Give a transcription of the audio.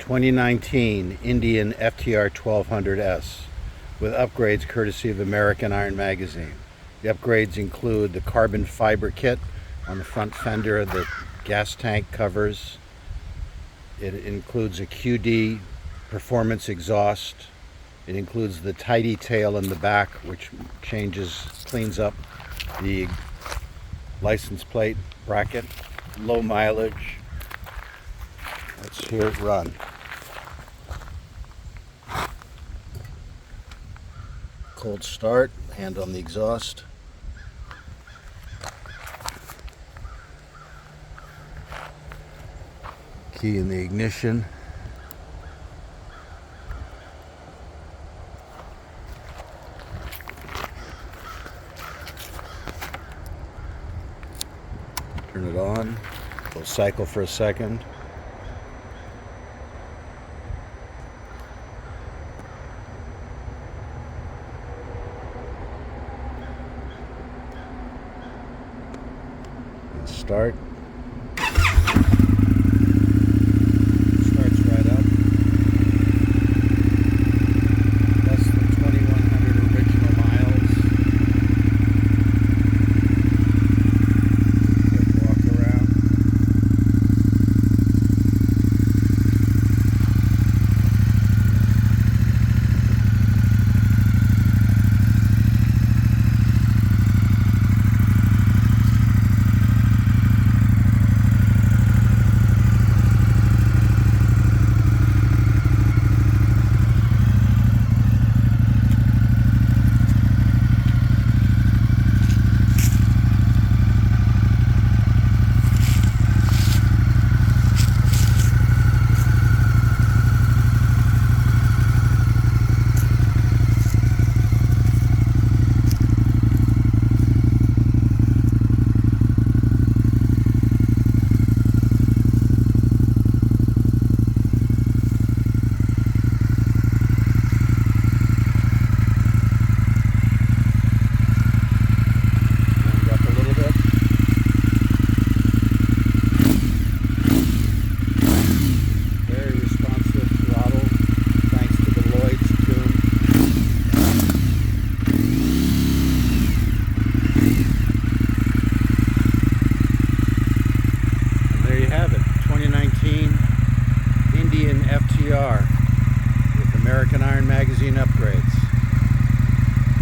2019 Indian FTR1200S with upgrades courtesy of American Iron Magazine. The upgrades include the carbon fiber kit on the front fender, the gas tank covers. It includes a QD performance exhaust. It includes the tidy tail in the back, which cleans up the license plate bracket. Low mileage. Let's hear it run. Cold start, hand on the exhaust. Key in the ignition. Turn it on. It'll cycle for a second. Start.